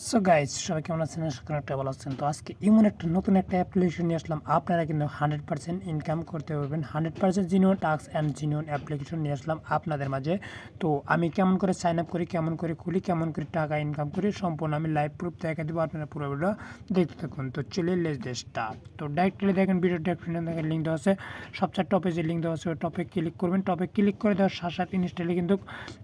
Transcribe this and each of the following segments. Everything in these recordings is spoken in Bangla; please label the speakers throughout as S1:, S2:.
S1: সো গাইজ সবাই কেমন আছেন? আশা করি একটা ভালো আছেন। তো আজকে এমন একটা নতুন একটা অ্যাপ্লিকেশন নিয়ে আসলাম, আপনারা কিন্তু 100% ইনকাম করতে পারবেন। 100% জিনিউন টাস্ক অ্যান্ড জিনিউন অ্যাপ্লিকেশন নিয়ে আসলাম আপনাদের মাঝে। তো আমি কেমন করে সাইন আপ করি, কেমন করে খুলি, কেমন করে টাকা ইনকাম করি, সম্পূর্ণ আমি লাইভ প্রুফ দেখা দেবো। আপনারা পুরো ভিডিও দেখতে থাকুন। তো চলে লেটস গেট স্টার্ট। তো ডাইরেক্টলি দেখেন ভিডিও ডেসক্রিপশনে দেখেন লিঙ্ক দেওয়া আছে, সবচেয়ে টপে যে লিঙ্ক দেওয়া আছে ওই টপে ক্লিক করবেন। টপে ক্লিক করে দেওয়ার সাথে সাথে ইনস্টলে কিন্তু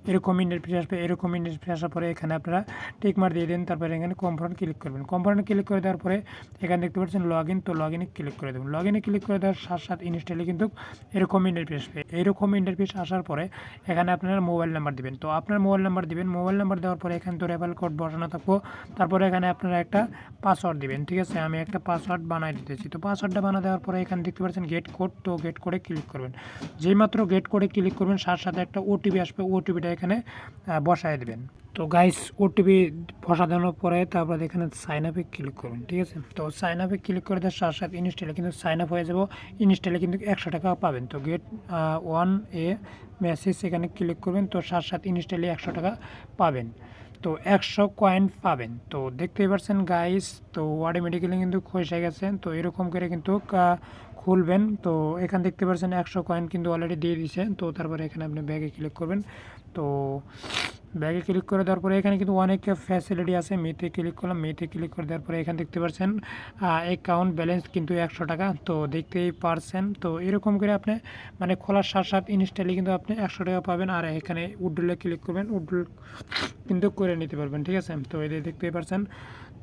S1: এরকম ইন্টারফেস আসবে। এরকম ইন্টারফেস আসার পরে এখানে আপনারা টিক মার দিয়ে দেন, তারপরে এখানে কম্পোনেন্ট ক্লিক করবেন। কম্পোনেন্ট ক্লিক করে দেওয়ার পরে এখানে দেখতে পাচ্ছেন লগ ইন, তো লগ ইনে ক্লিক করে দেবেন। লগ ইনে ক্লিক করে দেওয়ার সাথে সাথে ইনস্টলে কিন্তু এরকম ইন্টারফেস আসবে। এরকম ইন্টারফেস আসার পরে এখানে আপনারা মোবাইল নাম্বার দিবেন। তো আপনার মোবাইল নাম্বার দিবেন। মোবাইল নাম্বার দেওয়ার পরে এখানে তো রেফারেল কোড বসানো থাকবো। তারপরে এখানে আপনারা একটা পাসওয়ার্ড দিবেন। ঠিক আছে, আমি একটা পাসওয়ার্ড বানাই দিতেছি। তো পাসওয়ার্ডটা বানা দেওয়ার পরে এখানে দেখতে পাচ্ছেন গেট কোড, তো গেট কোডে ক্লিক করবেন। যেই মাত্র গেট কোডে ক্লিক করবেন সাথে সাথে একটা ওটিপি আসবে, ওটিপিটা এখানে বসায় দেবেন। তো গাইস ওটিপি বসানোর পরে তারপর এখানে সাইন আপে ক্লিক করবেন। ঠিক আছে, তো সাইন আপে ক্লিক করে দেওয়ার সাথে সাথে ইনস্টলে কিন্তু সাইন আপ হয়ে যাব। ইনস্টলে কিন্তু 100 টাকা পাবেন। তো গেট 1 মেসেজ এখানে ক্লিক করবেন, তো সাথে সাথে ইনস্টলে 100 টাকা পাবেন। তো 100 কয়েন পাবেন। তো দেখতেই পাচ্ছেন গাইস, তো অটোমেটিক্যালি কিন্তু খসে গেছে। তো এরকম করে কিন্তু খুলবেন। তো এখানে দেখতে পাচ্ছেন 100 কয়েন কিন্তু অলরেডি দিয়ে দিয়েছে। তো তারপরে এখানে আপনি ব্যাগে ক্লিক করবেন। তো ব্যাগে ক্লিক করে দেওয়ার পরে এখানে কিন্তু অনেক ফ্যাসিলিটি আছে। মেতে ক্লিক করলাম, মেতে ক্লিক করে দেওয়ার পরে এখানে দেখতে পাচ্ছেন অ্যাকাউন্ট ব্যালেন্স কিন্তু 100 টাকা। তো দেখতেই পারছেন। তো এরকম করে আপনি মানে খোলার সাথে সাথে ইনস্টলে কিন্তু আপনি 100 টাকা পাবেন। আর এখানে উইথড্রলে ক্লিক করবেন, উইথড্রল কিন্তু করে নিতে পারবেন। ঠিক আছে, তো এদের দেখতেই পারছেন।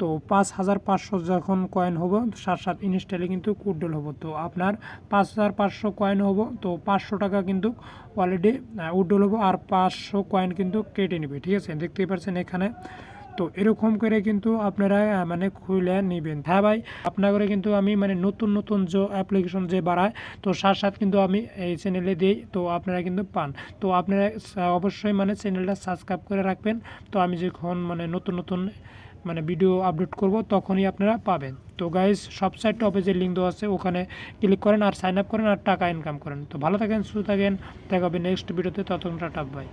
S1: তো 5500 যখন কয়েন হবো সাত সাত ইনস্টলে কিন্তু উইথড্রল হবো। তো আপনার 5500 কয়েন হবো, তো 500 টাকা কিন্তু অলরেডি উইথড্রল হবো, আর 500 কয়েন কিন্তু কেটে নেবে। ঠিক আছে, দেখতেই পাচ্ছেন এখানে। তো এরকম করে কিন্তু আপনারা মানে খুলে নেবেন। হ্যাঁ ভাই, আপনার করে কিন্তু আমি মানে নতুন নতুন যে অ্যাপ্লিকেশন যে বাড়ায়, তো সাথে সাথে কিন্তু আমি এই চ্যানেলে দিই, তো আপনারা কিন্তু পান। তো আপনারা অবশ্যই মানে চ্যানেলটা সাবস্ক্রাইব করে রাখবেন। তো আমি যখন মানে নতুন নতুন মানে ভিডিও আপলোড করব তখনই আপনারা পাবেন। তো গাইজ সবসাইড টপে যে লিঙ্ক দেওয়া আছে ওখানে ক্লিক করেন আর সাইন আপ করেন আর টাকা ইনকাম করেন। তো ভালো থাকেন, সুস্থ থাকেন, দেখা হবে নেক্সট ভিডিওতে। ততক্ষণ টাটা, বাই।